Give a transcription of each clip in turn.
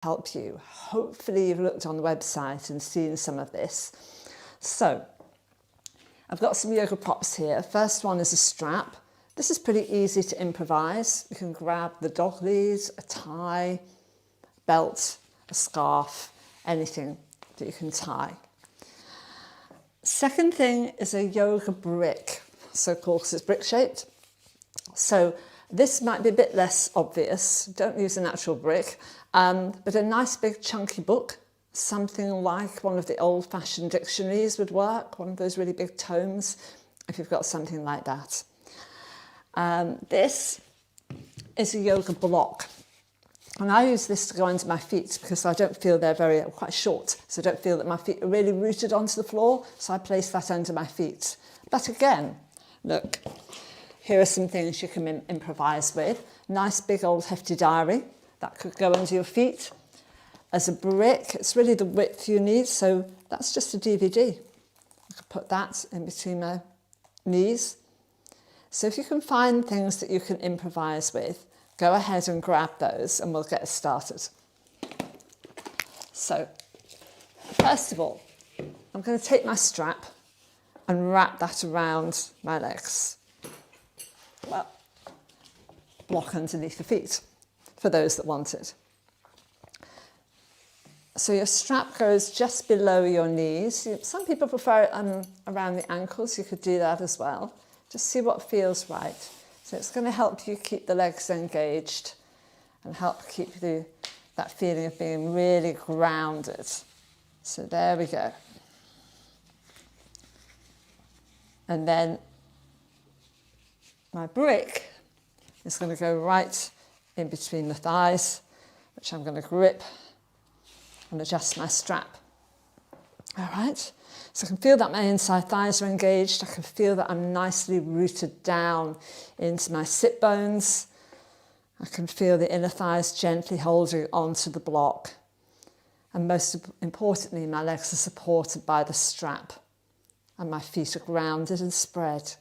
help you. Hopefully you've looked on the website and seen some of this. So I've got some yoga props here. First one is a strap. This is pretty easy to improvise. You can grab the doglies, a tie, belt, a scarf, anything that you can tie. Second thing is a yoga brick, so-called, because it's brick-shaped. So this might be a bit less obvious. Don't use an actual brick, but a nice big chunky book, something like one of the old-fashioned dictionaries would work, one of those really big tomes, if you've got something like that. This is a yoga block. And I use this to go under my feet because I don't feel they're quite short, so I don't feel that my feet are really rooted onto the floor, so I place that under my feet. But again, look, here are some things you can improvise with. Nice big old hefty diary, that could go under your feet. As a brick, it's really the width you need, so that's just a DVD. I could put that in between my knees. So if you can find things that you can improvise with, go ahead and grab those and we'll get started. So, first of all, I'm going to take my strap and wrap that around my legs. Well, block underneath the feet, for those that want it. So your strap goes just below your knees. Some people prefer it around the ankles. You could do that as well. Just see what feels right. So it's going to help you keep the legs engaged and help keep that feeling of being really grounded. So there we go. And then my brick is going to go right in between the thighs, which I'm going to grip and adjust my strap. All right, so I can feel that my inside thighs are engaged. I can feel that I'm nicely rooted down into my sit bones. I can feel the inner thighs gently holding onto the block. And most importantly, my legs are supported by the strap and my feet are grounded and spread.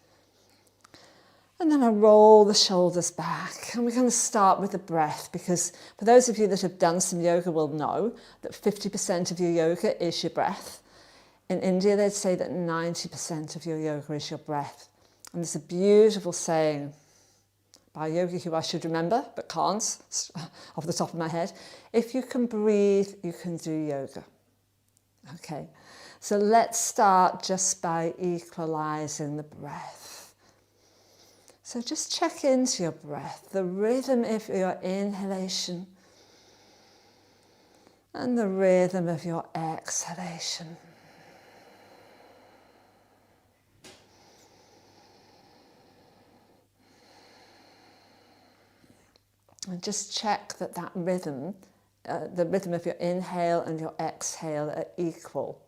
And then I roll the shoulders back, and we're going to start with the breath, because for those of you that have done some yoga will know that 50% of your yoga is your breath. In India, they'd say that 90% of your yoga is your breath. And there's a beautiful saying by a yogi who I should remember, but can't, off the top of my head. If you can breathe, you can do yoga. Okay, so let's start just by equalizing the breath. So just check into your breath, the rhythm of your inhalation and the rhythm of your exhalation. And just check that rhythm, the rhythm of your inhale and your exhale are equal.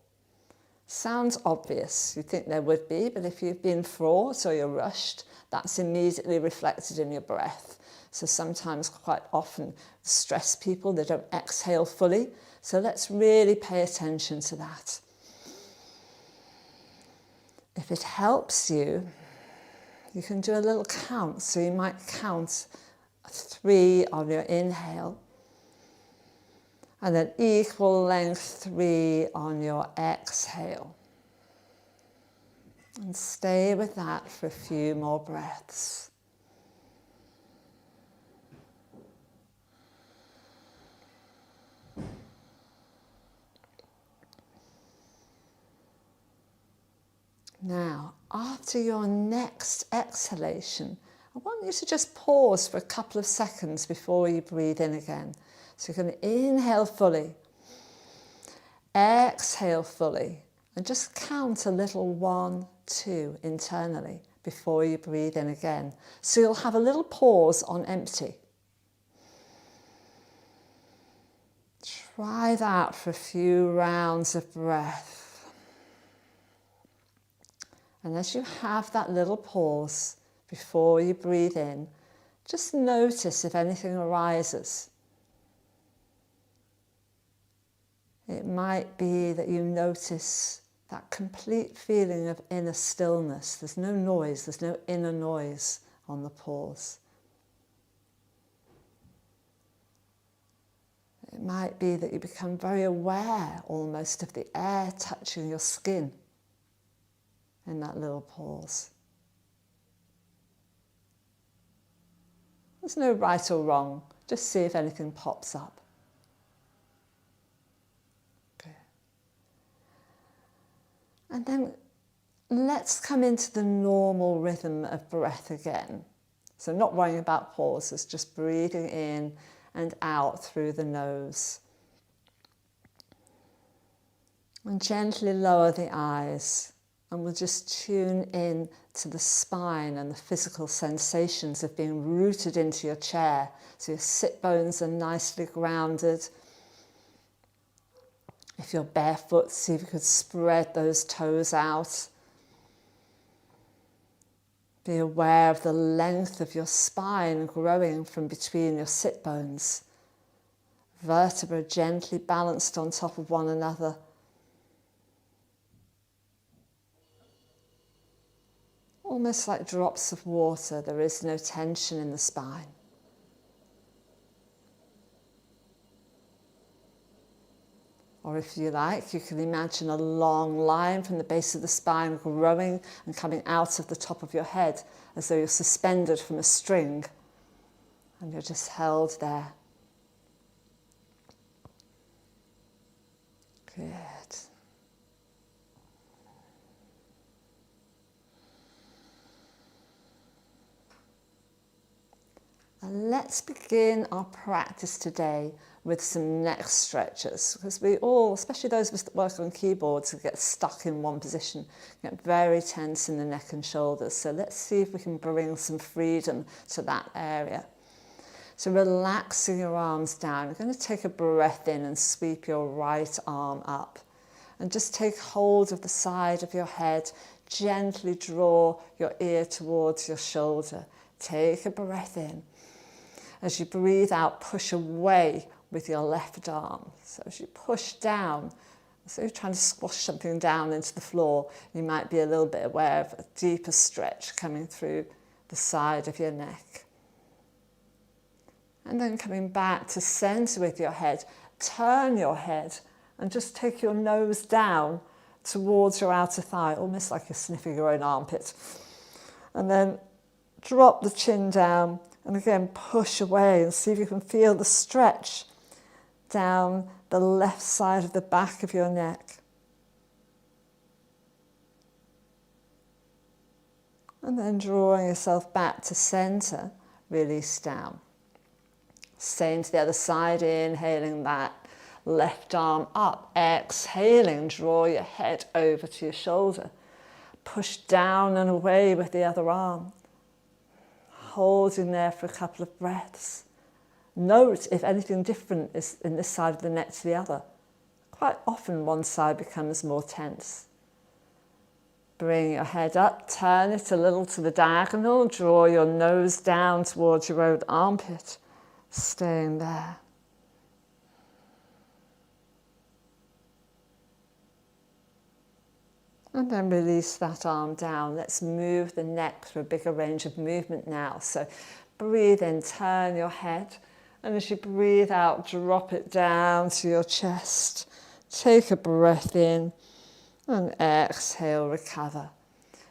Sounds obvious, you'd think there would be, but if you've been fraught or you're rushed, that's immediately reflected in your breath. So sometimes, quite often, stress people, they don't exhale fully. So let's really pay attention to that. If it helps you, you can do a little count. So you might count 3 on your inhale, and then equal length 3 on your exhale. And stay with that for a few more breaths. Now, after your next exhalation, I want you to just pause for a couple of seconds before you breathe in again. So you're going to inhale fully, exhale fully, and just count a little 1, 2 internally before you breathe in again. So you'll have a little pause on empty. Try that for a few rounds of breath. And as you have that little pause before you breathe in, just notice if anything arises. It might be that you notice that complete feeling of inner stillness. There's no noise, there's no inner noise on the pause. It might be that you become very aware almost of the air touching your skin in that little pause. There's no right or wrong, just see if anything pops up. Okay. And then let's come into the normal rhythm of breath again. So not worrying about pauses, just breathing in and out through the nose. And gently lower the eyes, and we'll just tune in to the spine and the physical sensations of being rooted into your chair. So your sit bones are nicely grounded. If you're barefoot, see if you could spread those toes out. Be aware of the length of your spine growing from between your sit bones. Vertebrae gently balanced on top of one another. Almost like drops of water, there is no tension in the spine. Or if you like, you can imagine a long line from the base of the spine growing and coming out of the top of your head as though you're suspended from a string and you're just held there. Good. And let's begin our practice today with some neck stretches, because we all, especially those of us that work on keyboards, get stuck in one position, get very tense in the neck and shoulders. So let's see if we can bring some freedom to that area. So relaxing your arms down, you're going to take a breath in and sweep your right arm up. And just take hold of the side of your head, gently draw your ear towards your shoulder. Take a breath in. As you breathe out, push away with your left arm. So as you push down, so you're trying to squash something down into the floor, you might be a little bit aware of a deeper stretch coming through the side of your neck. And then coming back to center with your head, turn your head and just take your nose down towards your outer thigh, almost like you're sniffing your own armpit. And then drop the chin down and again push away and see if you can feel the stretch down the left side of the back of your neck. And then drawing yourself back to center, release down. Same to the other side, inhaling that left arm up, exhaling, draw your head over to your shoulder. Push down and away with the other arm. Holding there for a couple of breaths. Note if anything different is in this side of the neck to the other. Quite often one side becomes more tense. Bring your head up, turn it a little to the diagonal, draw your nose down towards your own armpit, staying there. And then release that arm down. Let's move the neck through a bigger range of movement now. So breathe in, turn your head. And as you breathe out, drop it down to your chest. Take a breath in and exhale, recover.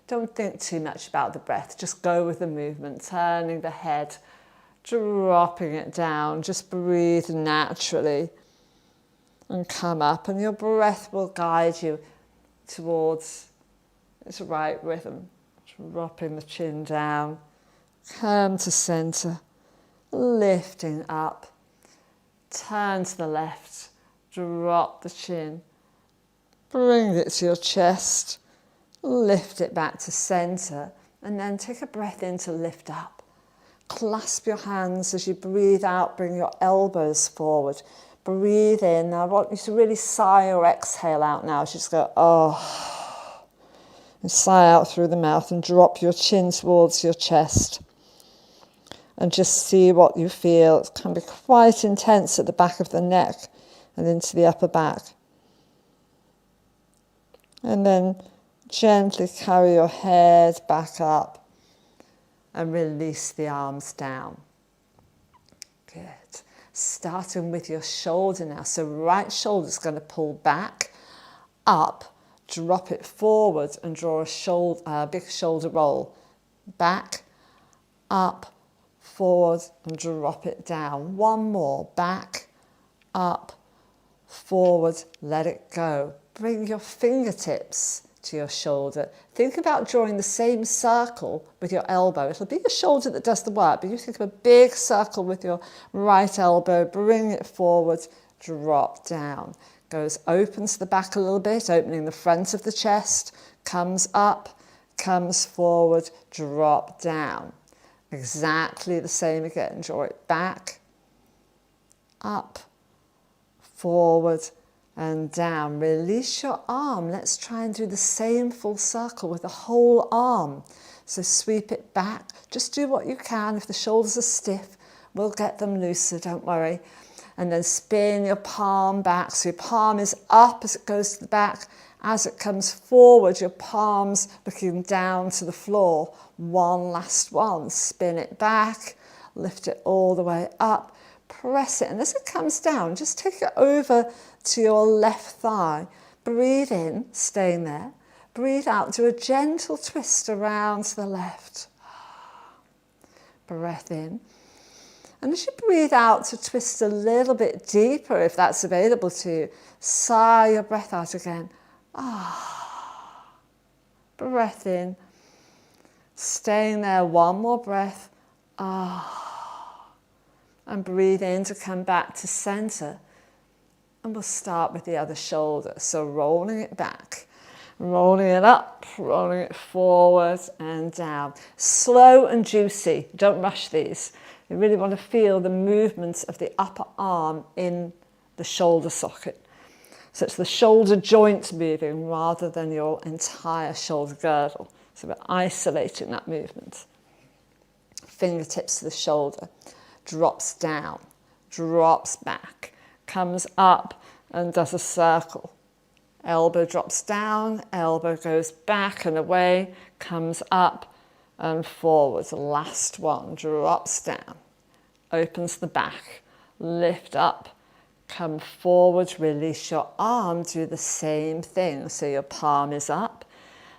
Don't think too much about the breath. Just go with the movement, turning the head, dropping it down. Just breathe naturally and come up. And your breath will guide you towards its right rhythm, dropping the chin down, come to center, lifting up, turn to the left, drop the chin, bring it to your chest, lift it back to center, and then take a breath in to lift up. Clasp your hands as you breathe out, bring your elbows forward. Breathe in. Now I want you to really sigh or exhale out now. Just go, oh. And sigh out through the mouth and drop your chin towards your chest. And just see what you feel. It can be quite intense at the back of the neck and into the upper back. And then gently carry your head back up and release the arms down. Good. starting with your shoulder now. So right shoulder's going to pull back, up, drop it forward and draw a big shoulder roll. Back, up, forward and drop it down. One more. Back, up, forward, let it go. Bring your fingertips to your shoulder. Think about drawing the same circle with your elbow. It'll be your shoulder that does the work, but you think of a big circle with your right elbow, bring it forward, drop down. Opens the back a little bit, opening the front of the chest, comes up, comes forward, drop down. Exactly the same again. Draw it back, up, forward, and down. Release your arm. Let's try and do the same full circle with the whole arm. So sweep it back. Just do what you can. If the shoulders are stiff, we'll get them looser, don't worry. And then spin your palm back. So your palm is up as it goes to the back. As it comes forward, your palms looking down to the floor. One last one. Spin it back. Lift it all the way up. Press it. And as it comes down, just take it over to your left thigh. Breathe in, staying there. Breathe out. Do a gentle twist around to the left. Breath in. And as you breathe out, to twist a little bit deeper if that's available to you. Sigh your breath out again. Breath in. Staying there, one more breath. And breathe in to come back to center. And we'll start with the other shoulder. So rolling it back, rolling it up, rolling it forward and down. Slow and juicy. Don't rush these. You really want to feel the movements of the upper arm in the shoulder socket. So it's the shoulder joint moving rather than your entire shoulder girdle. So we're isolating that movement. Fingertips to the shoulder. Drops down, drops back, comes up and does a circle. Elbow drops down, elbow goes back and away, comes up and forward. Last one, drops down, opens the back, lift up, come forward, release your arm, do the same thing. So your palm is up,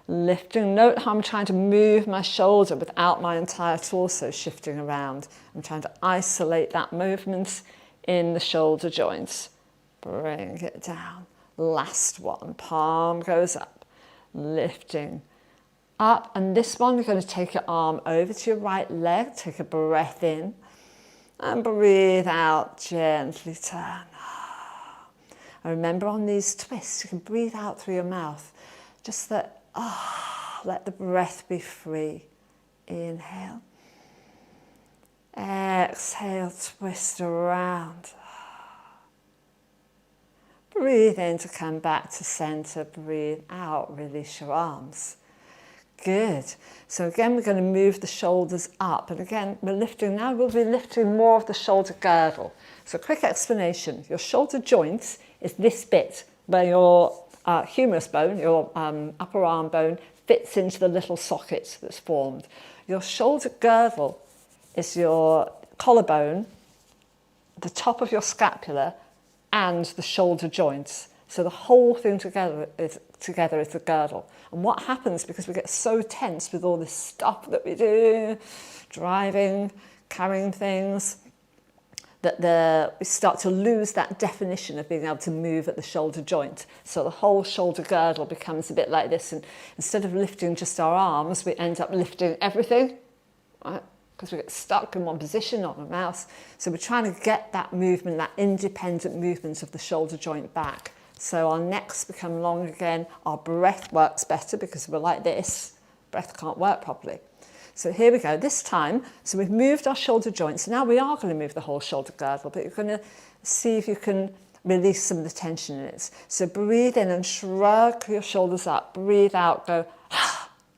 lifting. Note how I'm trying to move my shoulder without my entire torso shifting around. I'm trying to isolate that movement in the shoulder joints. Bring it down. Last one. Palm goes up, lifting up. And this one, you're going to take your arm over to your right leg. Take a breath in and breathe out. Gently turn. And remember on these twists, you can breathe out through your mouth. Just that. Let the breath be free. Inhale. Exhale, twist around. Breathe in to come back to center. Breathe out, release your arms. Good. So again, we're going to move the shoulders up. And again, we'll be lifting more of the shoulder girdle. So quick explanation. Your shoulder joint is this bit where your humerus bone, your upper arm bone, fits into the little socket that's formed. Your shoulder girdle is your collarbone, the top of your scapula, and the shoulder joints. So the whole thing together is the girdle. And what happens, because we get so tense with all this stuff that we do, driving, carrying things, that we start to lose that definition of being able to move at the shoulder joint. So the whole shoulder girdle becomes a bit like this, and instead of lifting just our arms, we end up lifting everything, right? Because we get stuck in one position on a mouse. So we're trying to get that movement, that independent movement of the shoulder joint back. So our necks become long again, our breath works better because we're like this, breath can't work properly. So here we go, this time, so we've moved our shoulder joints. Now we are going to move the whole shoulder girdle, but you're going to see if you can release some of the tension in it. So breathe in and shrug your shoulders up. Breathe out, go,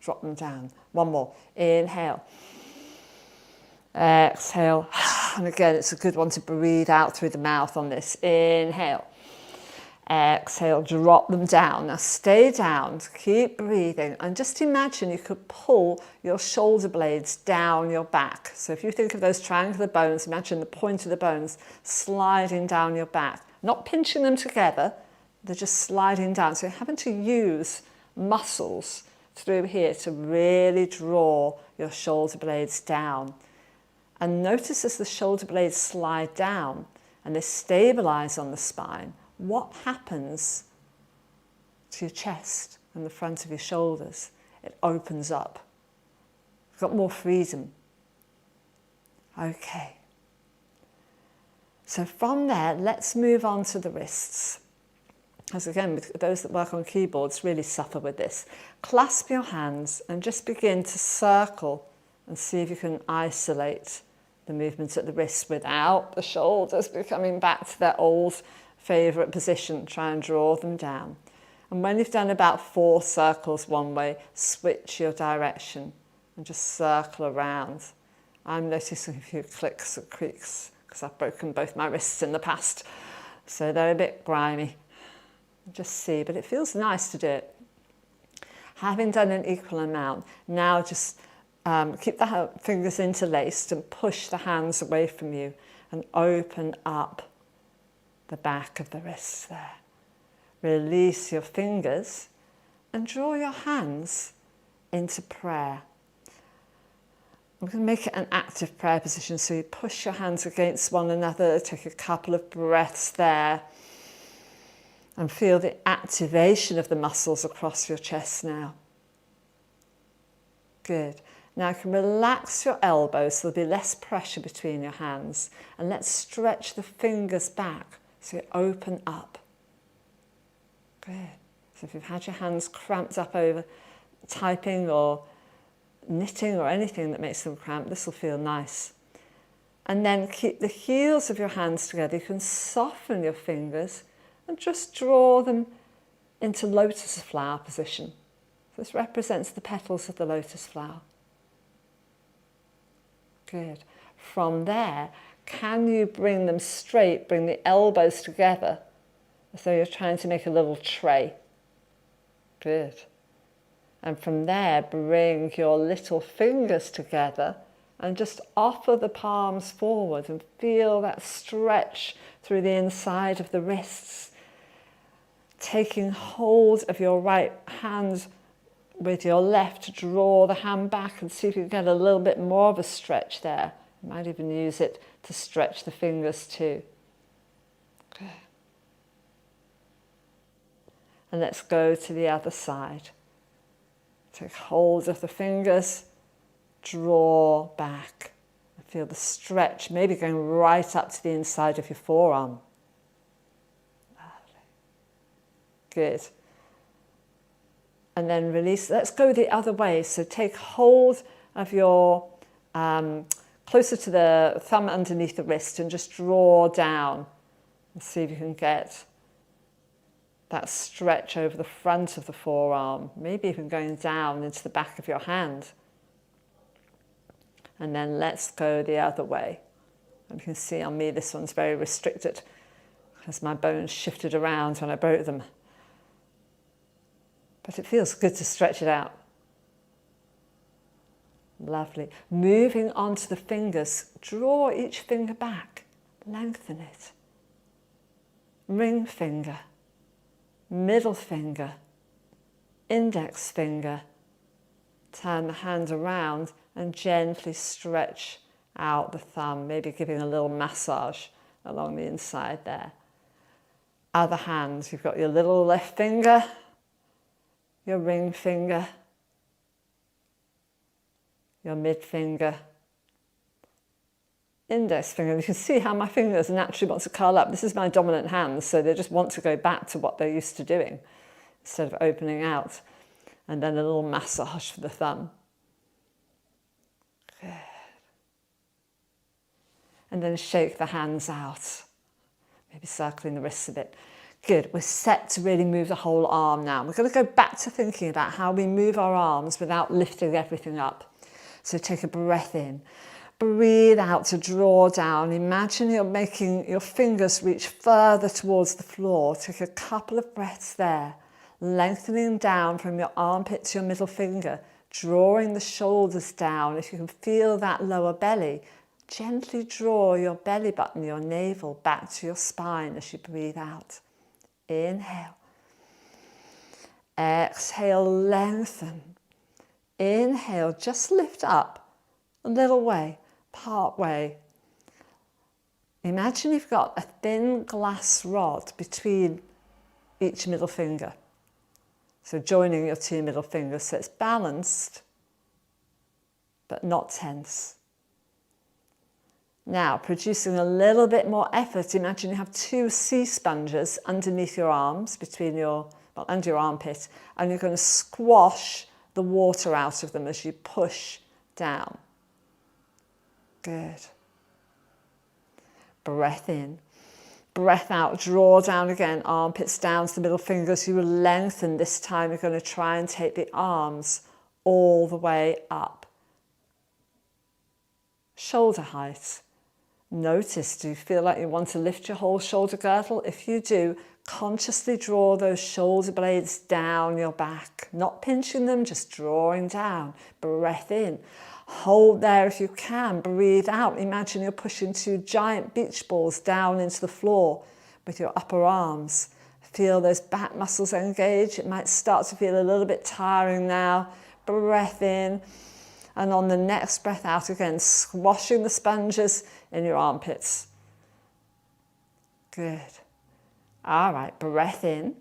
drop them down. One more, inhale. Exhale. And again, it's a good one to breathe out through the mouth on this. Inhale. Exhale, drop them down. Now stay down, keep breathing, and just imagine you could pull your shoulder blades down your back. So if you think of those triangular bones, imagine the point of the bones sliding down your back. Not pinching them together, they're just sliding down. So you're having to use muscles through here to really draw your shoulder blades down. And notice as the shoulder blades slide down and they stabilize on the spine, what happens to your chest and the front of your shoulders? It opens up. You've got more freedom. Okay. So from there, let's move on to the wrists. As again, with those that work on keyboards really suffer with this. Clasp your hands and just begin to circle and see if you can isolate the movements at the wrists without the shoulders becoming back to their old favourite position. Try and draw them down. And when you've done about 4 circles one way, switch your direction and just circle around. I'm noticing a few clicks and creaks because I've broken both my wrists in the past, so they're a bit grimy. Just see, but it feels nice to do it. Having done an equal amount, now just keep the fingers interlaced and push the hands away from you and open up the back of the wrists there. Release your fingers and draw your hands into prayer. I'm going to make it an active prayer position, so you push your hands against one another, take a couple of breaths there, and feel the activation of the muscles across your chest now. Good. Now you can relax your elbows so there'll be less pressure between your hands, and let's stretch the fingers back so you open up. Good. So if you've had your hands cramped up over typing or knitting or anything that makes them cramped, this will feel nice. And then keep the heels of your hands together. You can soften your fingers and just draw them into lotus flower position. This represents the petals of the lotus flower. Good. From there, can you bring them straight, bring the elbows together as though you're trying to make a little tray? Good. And from there, bring your little fingers together and just offer the palms forward and feel that stretch through the inside of the wrists. Taking hold of your right hand with your left to draw the hand back and see if you can get a little bit more of a stretch there. You might even use it to stretch the fingers too. Okay. And let's go to the other side. Take hold of the fingers, draw back, and feel the stretch, maybe going right up to the inside of your forearm. Lovely. Good. And then release. Let's go the other way. So take hold of your, closer to the thumb underneath the wrist, and just draw down and see if you can get that stretch over the front of the forearm, maybe even going down into the back of your hand. And then let's go the other way. And you can see on me this one's very restricted as my bones shifted around when I broke them. But it feels good to stretch it out. Lovely. Moving on to the fingers, draw each finger back, lengthen it. Ring finger, middle finger, index finger. Turn the hand around and gently stretch out the thumb, maybe giving a little massage along the inside there. Other hand, you've got your little left finger, your ring finger, your mid finger, index finger. You can see how my fingers naturally want to curl up. This is my dominant hand, so they just want to go back to what they're used to doing instead of opening out. And then a little massage for the thumb. Good. And then shake the hands out. Maybe circling the wrists a bit. Good. We're set to really move the whole arm now. We're going to go back to thinking about how we move our arms without lifting everything up. So take a breath in. Breathe out to draw down. Imagine you're making your fingers reach further towards the floor. Take a couple of breaths there, lengthening down from your armpit to your middle finger, drawing the shoulders down. If you can feel that lower belly, gently draw your belly button, your navel, back to your spine as you breathe out. Inhale. Exhale, lengthen. Inhale, just lift up a little way, part way. Imagine you've got a thin glass rod between each middle finger. So joining your two middle fingers so it's balanced, but not tense. Now, producing a little bit more effort, imagine you have two sea sponges underneath your arms, under your armpit, and you're going to squash the water out of them as you push down. Good. Breath in. Breath out, draw down again, armpits down to the middle fingers. You will lengthen this time. You're going to try and take the arms all the way up. Shoulder height. Notice, do you feel like you want to lift your whole shoulder girdle? If you do, consciously draw those shoulder blades down your back. Not pinching them, just drawing down. Breath in. Hold there if you can. Breathe out. Imagine you're pushing two giant beach balls down into the floor with your upper arms. Feel those back muscles engage. It might start to feel a little bit tiring now. Breath in. And on the next breath out again, squashing the sponges in your armpits. Good. All right, breath in.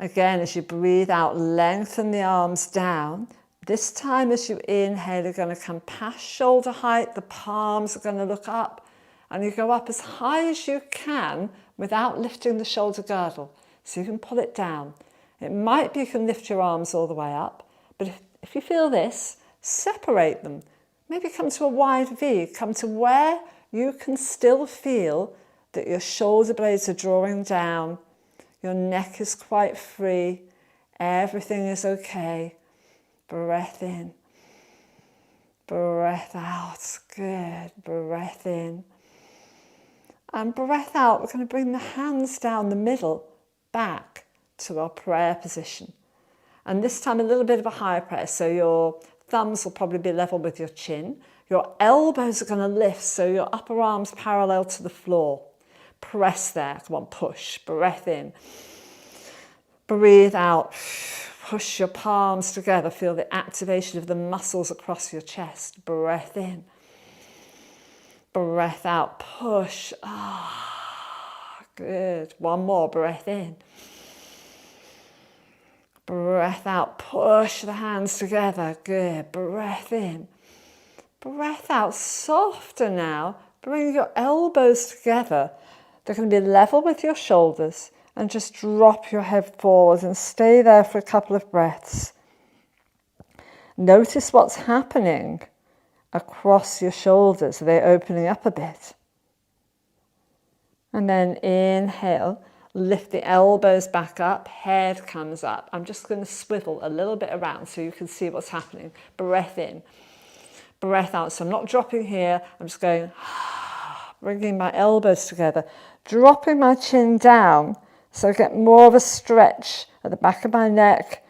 Again, as you breathe out, lengthen the arms down. This time as you inhale, you're going to come past shoulder height. The palms are going to look up. And you go up as high as you can without lifting the shoulder girdle. So you can pull it down. It might be you can lift your arms all the way up. But if you feel this, separate them. Maybe come to a wide V. Come to where you can still feel that your shoulder blades are drawing down. Your neck is quite free. Everything is okay. Breath in. Breath out. Good. Breath in. And breath out. We're going to bring the hands down the middle, back to our prayer position. And this time a little bit of a higher press. So your thumbs will probably be level with your chin. Your elbows are going to lift, so your upper arms parallel to the floor. Press there. Come on, push. Breath in. Breathe out. Push your palms together. Feel the activation of the muscles across your chest. Breath in. Breath out. Push. Good. One more. Breath in. Breath out. Push the hands together. Good. Breath in. Breath out. Softer now. Bring your elbows together. They're going to be level with your shoulders. And just drop your head forward and stay there for a couple of breaths. Notice what's happening across your shoulders. Are they opening up a bit? And then inhale, lift the elbows back up, head comes up. I'm just going to swivel a little bit around so you can see what's happening. Breath in, breath out. So I'm not dropping here, I'm just going, bringing my elbows together, dropping my chin down. So I get more of a stretch at the back of my neck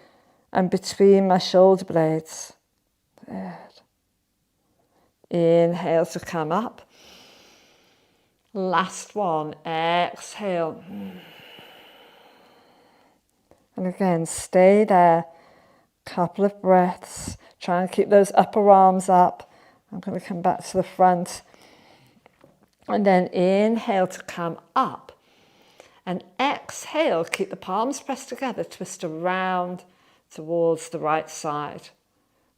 and between my shoulder blades. Good. Inhale to come up. Last one. Exhale. And again, stay there. Couple of breaths. Try and keep those upper arms up. I'm going to come back to the front. And then inhale to come up. And exhale, keep the palms pressed together, twist around towards the right side.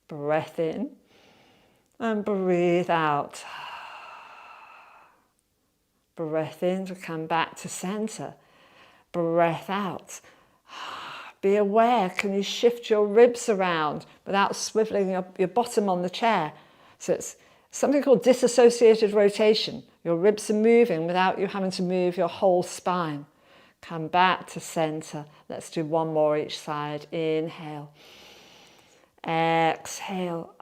Breath in and breathe out. Breath in to come back to center. Breath out. Be aware, can you shift your ribs around without swiveling your bottom on the chair? So it's something called disassociated rotation. Your ribs are moving without you having to move your whole spine. Come back to center. Let's do one more each side. Inhale. Exhale.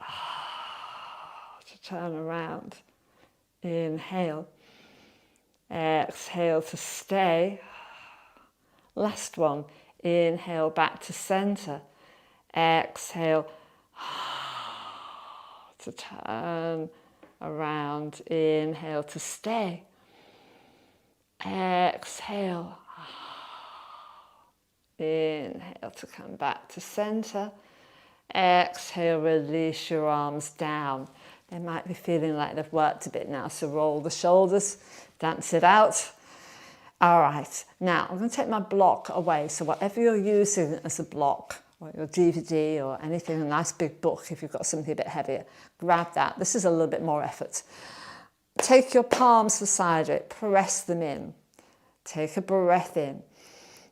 To turn around. Inhale. Exhale to stay. Last one. Inhale back to center. Exhale to turn around. Inhale to stay. Exhale. Inhale to come back to center. Exhale, release your arms down. They might be feeling like they've worked a bit now, so roll the shoulders, dance it out. All right, now I'm going to take my block away, so whatever you're using as a block, or your DVD or anything, a nice big book if you've got something a bit heavier, grab that. This is a little bit more effort. Take your palms beside it, press them in. Take a breath in.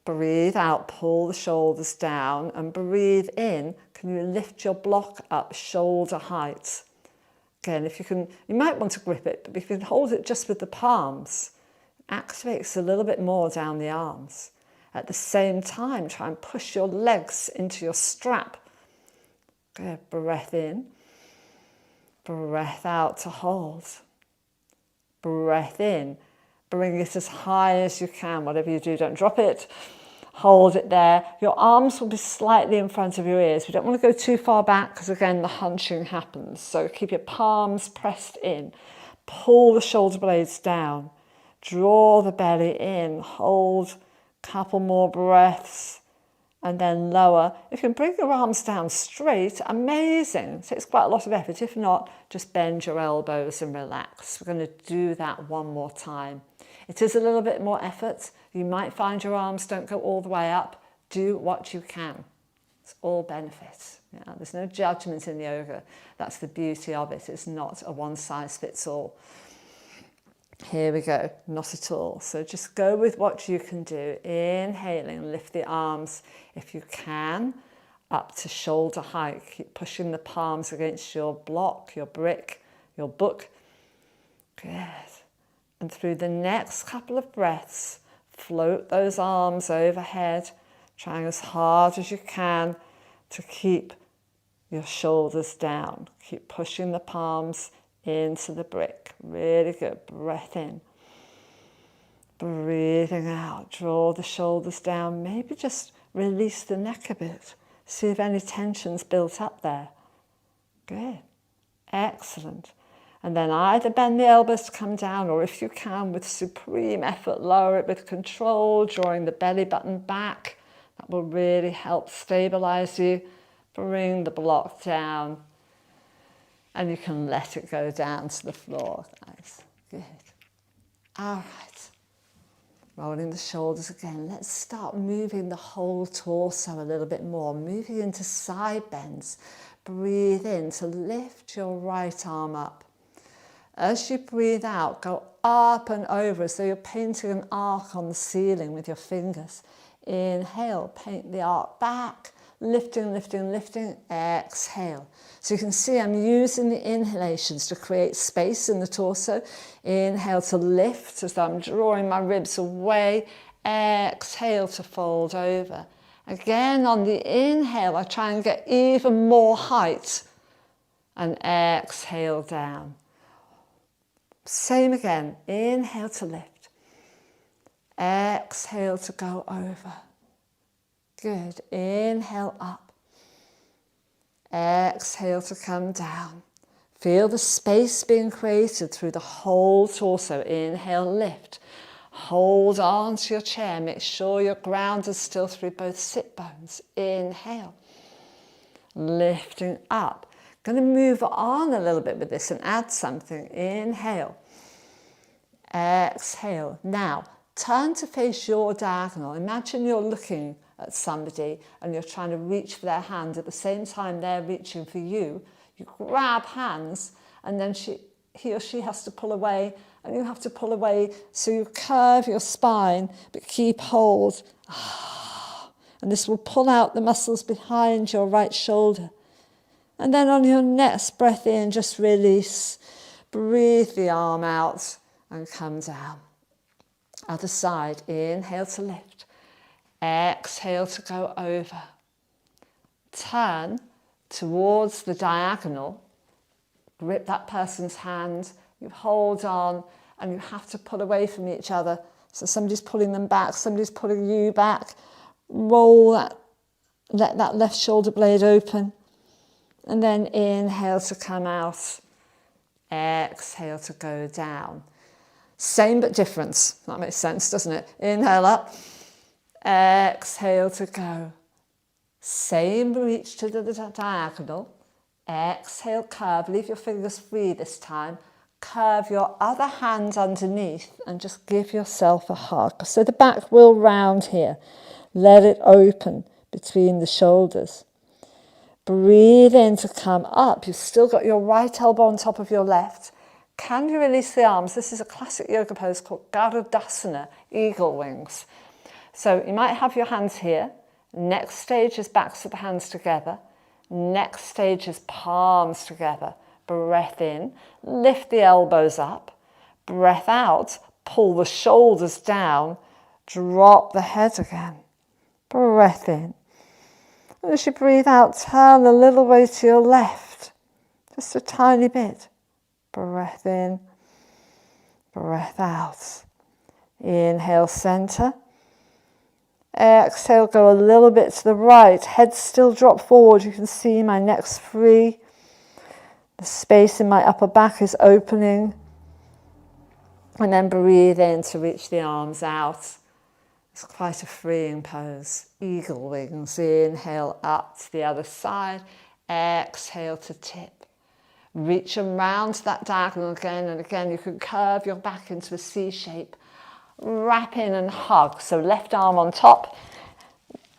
Breathe out, pull the shoulders down, and breathe in. Can you lift your block up shoulder height? Again, if you can, you might want to grip it, but if you can hold it just with the palms, it activates a little bit more down the arms. At the same time, try and push your legs into your strap. Good, breath in. Breath out to hold. Breath in. Bring it as high as you can. Whatever you do, don't drop it. Hold it there. Your arms will be slightly in front of your ears. We don't want to go too far back because, again, the hunching happens. So keep your palms pressed in. Pull the shoulder blades down. Draw the belly in. Hold a couple more breaths. And then lower. If you can bring your arms down straight, amazing. It takes quite a lot of effort. If not, just bend your elbows and relax. We're going to do that one more time. It is a little bit more effort. You might find your arms don't go all the way up. Do what you can. It's all benefit. Yeah, there's no judgment in yoga. That's the beauty of it. It's not a one-size-fits-all. Here we go. Not at all. So just go with what you can do. Inhaling, lift the arms if you can, up to shoulder height. Keep pushing the palms against your block, your brick, your book. Good. And through the next couple of breaths, float those arms overhead, trying as hard as you can to keep your shoulders down. Keep pushing the palms into the brick. Really good. Breath in. Breathing out. Draw the shoulders down. Maybe just release the neck a bit. See if any tension's built up there. Good. Excellent. And then either bend the elbows to come down, or if you can, with supreme effort, lower it with control, drawing the belly button back. That will really help stabilize you. Bring the block down. And you can let it go down to the floor, guys. Good. All right. Rolling the shoulders again. Let's start moving the whole torso a little bit more. Moving into side bends. Breathe in to lift your right arm up. As you breathe out, go up and over as though you're painting an arc on the ceiling with your fingers. Inhale, paint the arc back. Lifting, lifting, lifting. Exhale. So you can see I'm using the inhalations to create space in the torso. Inhale to lift as though I'm drawing my ribs away. Exhale to fold over. Again, on the inhale, I try and get even more height. And exhale down. Same again. Inhale to lift. Exhale to go over. Good. Inhale up. Exhale to come down. Feel the space being created through the whole torso. Inhale, lift. Hold on to your chair. Make sure your ground is still through both sit bones. Inhale. Lifting up. Going to move on a little bit with this and add something. Inhale. Exhale. Now, turn to face your diagonal. Imagine you're looking at somebody and you're trying to reach for their hand at the same time they're reaching for you. You grab hands and then he or she has to pull away and you have to pull away, so you curve your spine but keep hold. And this will pull out the muscles behind your right shoulder. And then on your next breath in, just release. Breathe the arm out and come down. Other side. Inhale to lift. Exhale to go over. Turn towards the diagonal. grip that person's hand, you hold on, and you have to pull away from each other. So somebody's pulling them back, somebody's pulling you back. Roll that, let that left shoulder blade open. And then inhale to come out. Exhale to go down. Same but difference. That makes sense, doesn't it? Inhale up. Exhale to go. Same reach to the diagonal. Exhale, curve. Leave your fingers free this time. Curve your other hand underneath and just give yourself a hug. So the back will round here. Let it open between the shoulders. Breathe in to come up. You've still got your right elbow on top of your left. Can you release the arms? This is a classic yoga pose called Garudasana, eagle wings. So you might have your hands here. Next stage is backs of the hands together. Next stage is palms together. Breath in, lift the elbows up. Breath out, pull the shoulders down. Drop the head again. Breath in. And as you breathe out, turn a little way to your left. Just a tiny bit. Breath in. Breath out. Inhale, center. Exhale, go a little bit to the right. Head still drop forward. You can see my neck's free. The space in my upper back is opening. And then breathe in to reach the arms out. It's quite a freeing pose. Eagle wings. Inhale up to the other side. Exhale to tip. Reach around to that diagonal again and again. You can curve your back into a C shape. Wrap in and hug. So left arm on top.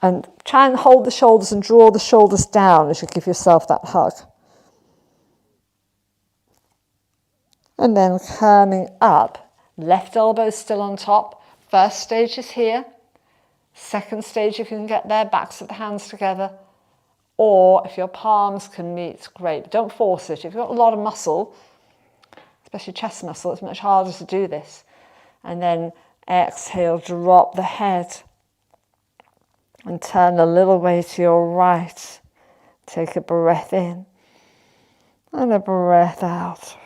And try and hold the shoulders and draw the shoulders down as you give yourself that hug. And then coming up. Left elbow still on top. First stage is here. Second stage, you can get there, backs of the hands together. Or if your palms can meet, great. But don't force it. If you've got a lot of muscle, especially chest muscle, it's much harder to do this. And then exhale, drop the head. And turn a little way to your right. Take a breath in. And a breath out.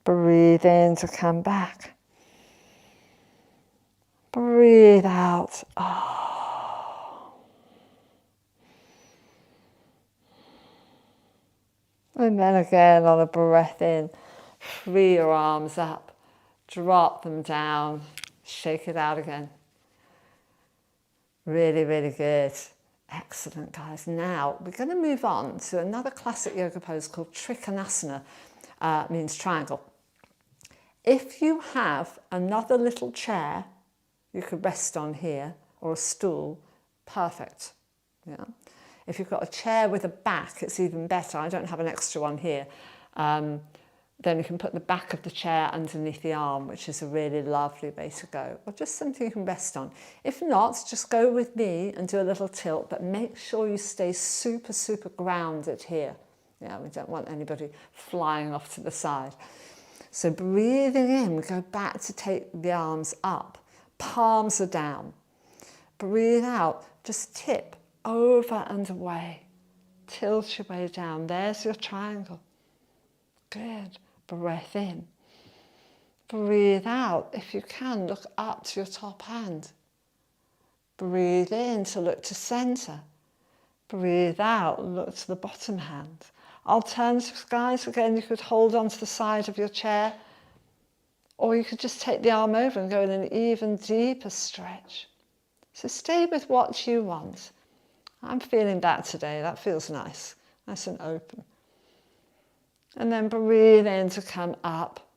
Breathe in to come back. Breathe out. Oh. And then again on a breath in, free your arms up, drop them down, shake it out again. Really, really good. Excellent, guys. Now we're going to move on to another classic yoga pose called Trikhanasana, means triangle. If you have another little chair you could rest on here, or a stool, perfect. Yeah. If you've got a chair with a back, it's even better. I don't have an extra one here. Then you can put the back of the chair underneath the arm, which is a really lovely way to go. Or just something you can rest on. If not, just go with me and do a little tilt, but make sure you stay super, super grounded here. Yeah, we don't want anybody flying off to the side. So breathing in, we go back to take the arms up. Palms are down. Breathe out, just tip over and away. Tilt your way down. There's your triangle. Good. Breath in. Breathe out. If you can, look up to your top hand. Breathe in to look to center. Breathe out, look to the bottom hand. Alternative, guys, again, you could hold onto the side of your chair, or you could just take the arm over and go in an even deeper stretch. So stay with what you want. I'm feeling that today. That feels nice. Nice and open. And then breathe in to come up.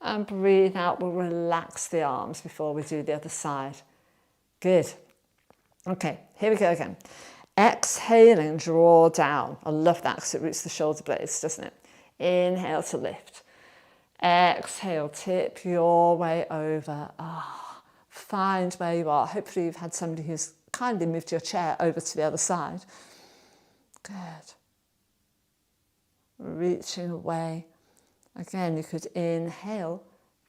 And breathe out. We'll relax the arms before we do the other side. Good. Okay, here we go again. Exhaling, draw down. I love that because it roots the shoulder blades, doesn't it? Inhale to lift. Exhale, tip your way over. Find where you are. Hopefully you've had somebody who's kindly moved your chair over to the other side. Good. Reaching away. Again, you could inhale,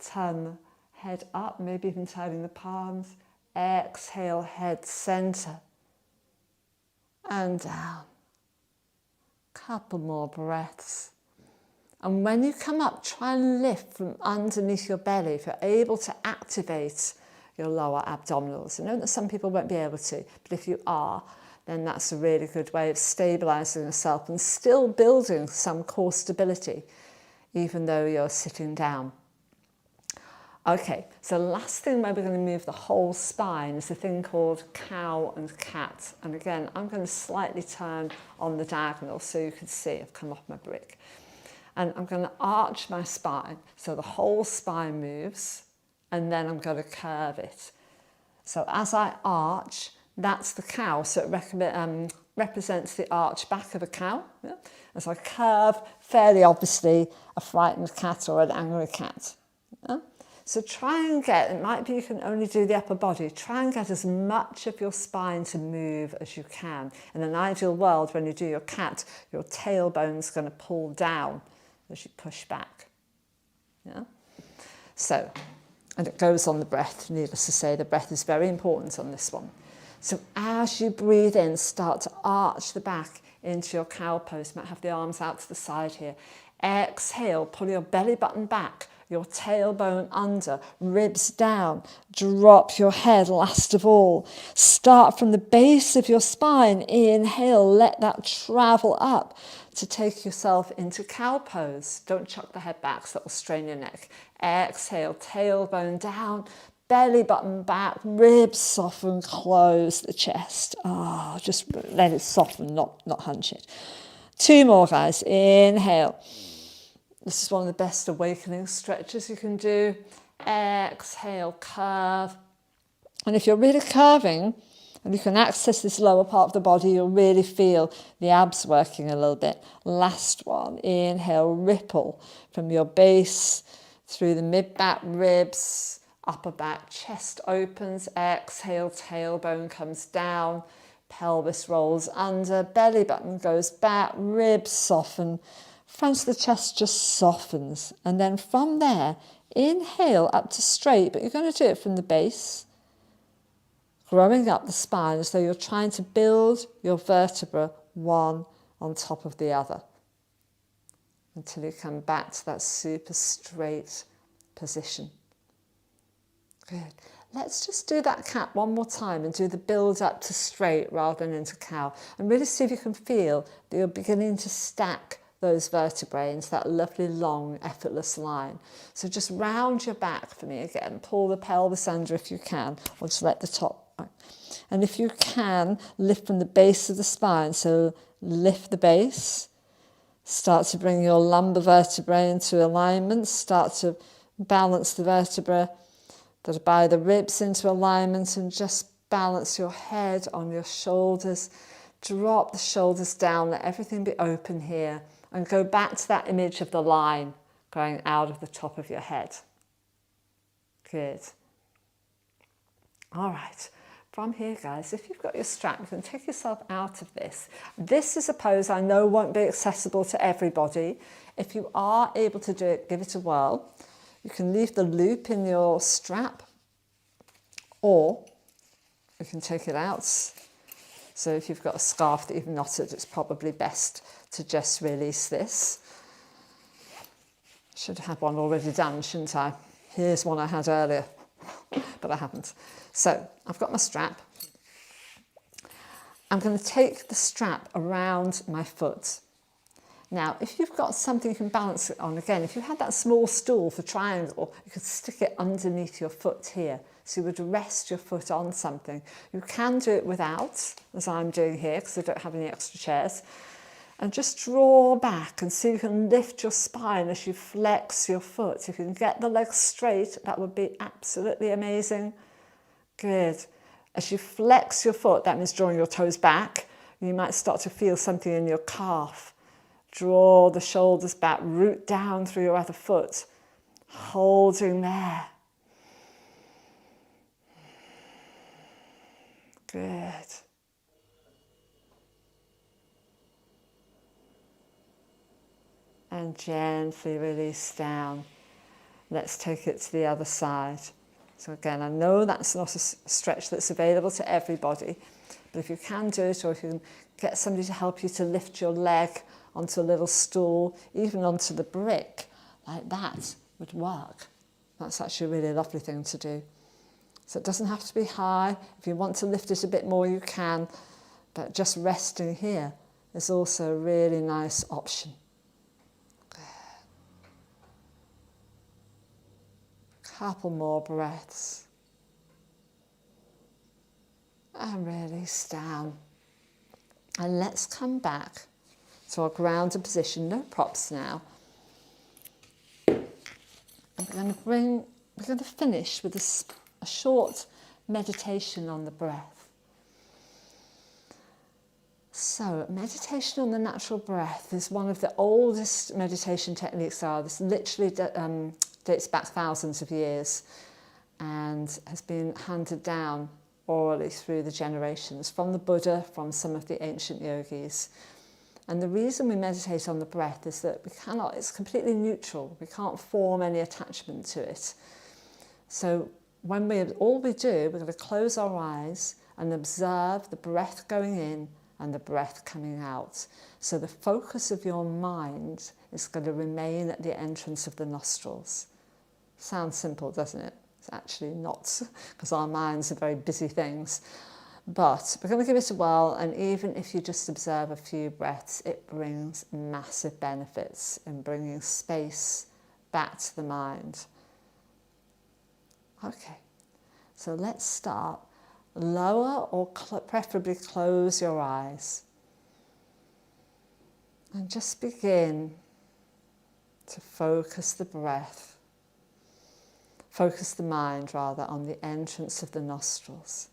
turn the head up, maybe even turning the palms. Exhale, head center. And down. Couple more breaths. And when you come up, try and lift from underneath your belly if you're able to activate your lower abdominals. I know that some people won't be able to, but if you are, then that's a really good way of stabilising yourself and still building some core stability, even though you're sitting down. Okay, so the last thing where we're going to move the whole spine is a thing called cow and cat. And again, I'm going to slightly turn on the diagonal so you can see I've come off my brick. And I'm going to arch my spine so the whole spine moves, and then I'm going to curve it. So as I arch, that's the cow, so it represents the arch back of a cow. Yeah? As I curve, fairly obviously, a frightened cat or an angry cat. Yeah? So try and get, it might be you can only do the upper body, try and get as much of your spine to move as you can. In an ideal world, when you do your cat, your tailbone's going to pull down as you push back. Yeah? So, and it goes on the breath, needless to say, the breath is very important on this one. So as you breathe in, start to arch the back into your cow pose. You might have the arms out to the side here. Exhale, pull your belly button back, your tailbone under, ribs down, drop your head last of all. Start from the base of your spine, inhale, let that travel up to take yourself into cow pose. Don't chuck the head back, so that will strain your neck. Exhale, tailbone down, belly button back, ribs soften, close the chest. Just let it soften, not hunch it. 2 more, guys. Inhale. This is one of the best awakening stretches you can do. Exhale, curve. And if you're really curving, and you can access this lower part of the body, you'll really feel the abs working a little bit. Last one. Inhale, ripple from your base through the mid-back ribs, upper back, chest opens. Exhale, tailbone comes down, pelvis rolls under, belly button goes back, ribs soften, front of the chest just softens. And then from there, inhale up to straight, but you're going to do it from the base, growing up the spine as though you're trying to build your vertebra one on top of the other until you come back to that super straight position. Good. Let's just do that cat one more time and do the build up to straight rather than into cow. And really see if you can feel that you're beginning to stack those vertebrae into that lovely long effortless line. So just round your back for me again. Pull the pelvis under if you can, or just let the top. And if you can, lift from the base of the spine. So lift the base. Start to bring your lumbar vertebrae into alignment. Start to balance the vertebra that are by the ribs into alignment, and just balance your head on your shoulders. Drop the shoulders down, let everything be open here, and go back to that image of the line going out of the top of your head. Good. All right. From here, guys, if you've got your strap, you can take yourself out of this. This is a pose I know won't be accessible to everybody. If you are able to do it, give it a whirl. You can leave the loop in your strap, or you can take it out. So if you've got a scarf that you've knotted, it's probably best to just release this. Should have had one already done, shouldn't I? Here's one I had earlier, but I haven't. So I've got my strap. I'm going to take the strap around my foot. Now, if you've got something you can balance it on, again, if you had that small stool for triangle, you could stick it underneath your foot here. So you would rest your foot on something. You can do it without, as I'm doing here, because I don't have any extra chairs. And just draw back and see if you can lift your spine as you flex your foot. If you can get the legs straight, that would be absolutely amazing. Good. As you flex your foot, that means drawing your toes back. You might start to feel something in your calf. Draw the shoulders back, root down through your other foot, holding there. Good. And gently release down. Let's take it to the other side. So again, I know that's not a stretch that's available to everybody, but if you can do it, or if you can get somebody to help you to lift your leg onto a little stool, even onto the brick, like that would work. That's actually a really lovely thing to do. So it doesn't have to be high. If you want to lift it a bit more, you can, but just resting here is also a really nice option. Couple more breaths. And release down. And let's come back to our grounded position, no props now. And we're going to finish with a short meditation on the breath. So, meditation on the natural breath is one of the oldest meditation techniques there are. This literally dates back thousands of years and has been handed down orally through the generations from the Buddha, from some of the ancient yogis. And the reason we meditate on the breath is that it's completely neutral. We can't form any attachment to it. So all we do, we're going to close our eyes and observe the breath going in and the breath coming out. So the focus of your mind is going to remain at the entrance of the nostrils. Sounds simple, doesn't it? It's actually not, because our minds are very busy things. But we're going to give it a whirl, and even if you just observe a few breaths, it brings massive benefits in bringing space back to the mind. Okay, so let's start. Lower or preferably close your eyes. And just begin to focus the breath. Focus the mind, rather, on the entrance of the nostrils.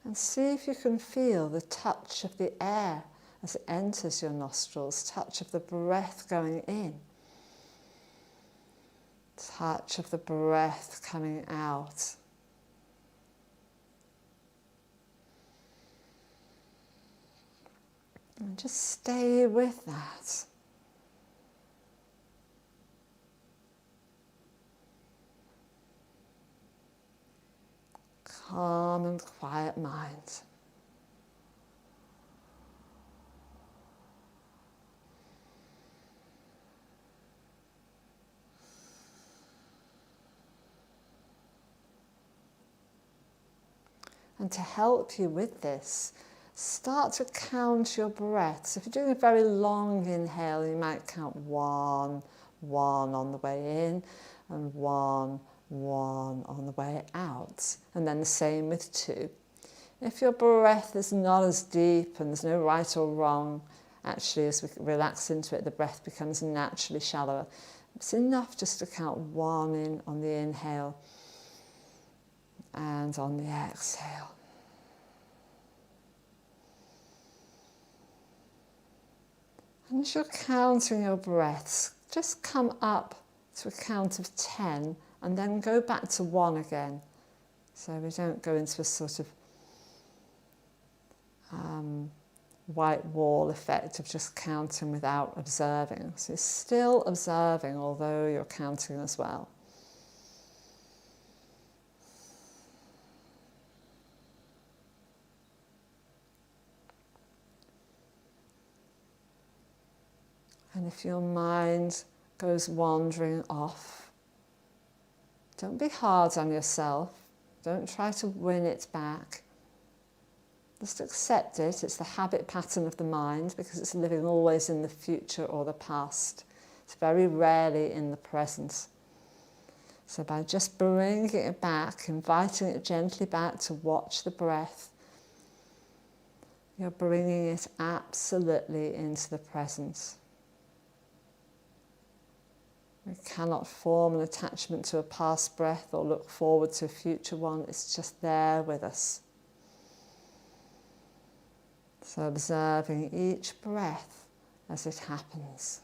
And see if you can feel the touch of the air as it enters your nostrils, touch of the breath going in, touch of the breath coming out. And just stay with that. Calm and quiet mind. And to help you with this, start to count your breaths. If you're doing a very long inhale, you might count 1, 1 on the way in, and 1, 1 on the way out. And then the same with 2. If your breath is not as deep and there's no right or wrong, actually as we relax into it, the breath becomes naturally shallower. It's enough just to count 1 in on the inhale and on the exhale. And as you're counting your breaths, just come up to a count of 10 and then go back to 1 again. So we don't go into a sort of white wall effect of just counting without observing. So you're still observing, although you're counting as well. And if your mind goes wandering off, don't be hard on yourself. Don't try to win it back. Just accept it. It's the habit pattern of the mind because it's living always in the future or the past. It's very rarely in the present. So by just bringing it back, inviting it gently back to watch the breath, you're bringing it absolutely into the present. We cannot form an attachment to a past breath or look forward to a future one. It's just there with us. So observing each breath as it happens.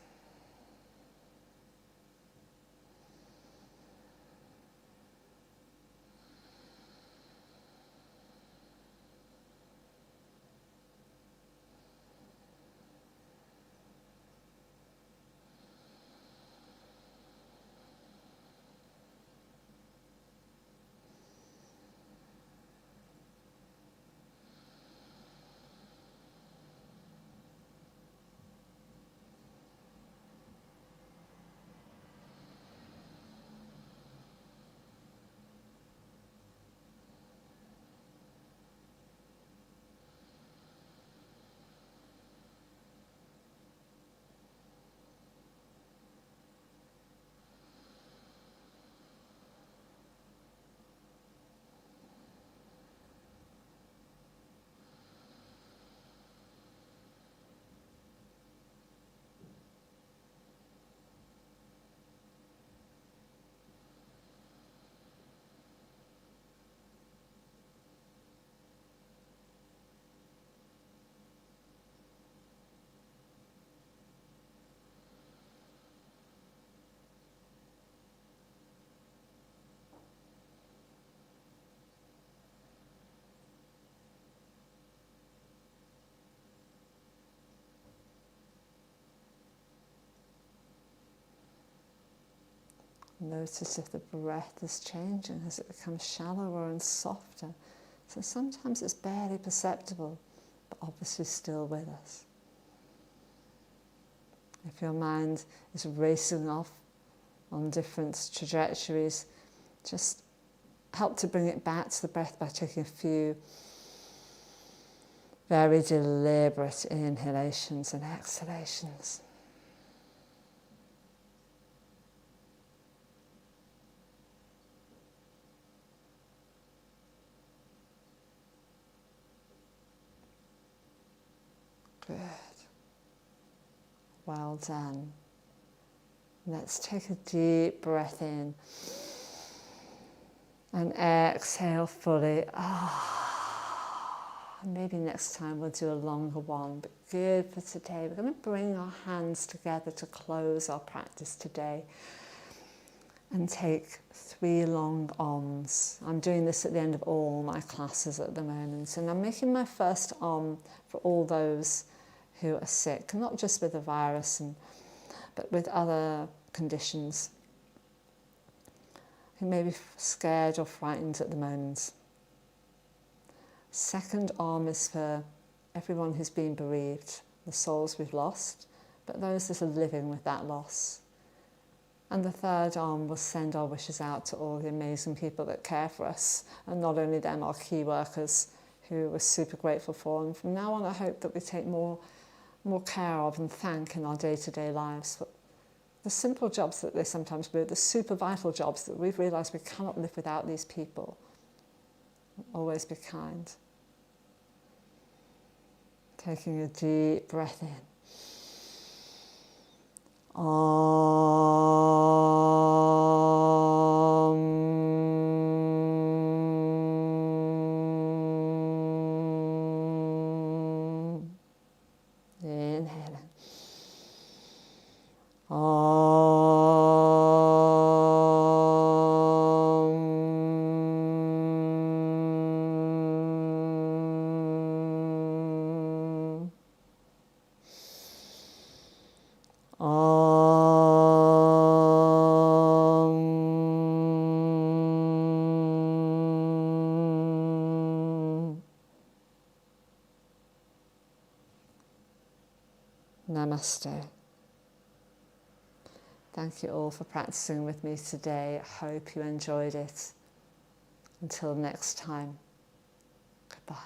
Notice if the breath is changing as it becomes shallower and softer. So sometimes it's barely perceptible, but obviously still with us. If your mind is racing off on different trajectories, just help to bring it back to the breath by taking a few very deliberate inhalations and exhalations. Good. Well done. Let's take a deep breath in and exhale fully. Maybe next time we'll do a longer one, but good for today. We're going to bring our hands together to close our practice today and take 3 long Oms. I'm doing this at the end of all my classes at the moment, and I'm making my first Om for all those who are sick, not just with the virus, but with other conditions, who may be scared or frightened at the moment. Second Om is for everyone who's been bereaved, the souls we've lost, but those that are living with that loss. And the third Om will send our wishes out to all the amazing people that care for us, and not only them, our key workers, who we're super grateful for. And from now on, I hope that we take more care of and thank in our day-to-day lives for the simple jobs that they sometimes do, the super vital jobs that we've realised we cannot live without these people. Always be kind. Taking a deep breath in. Inhaling. Namaste. Thank you all for practicing with me today. I hope you enjoyed it. Until next time, goodbye.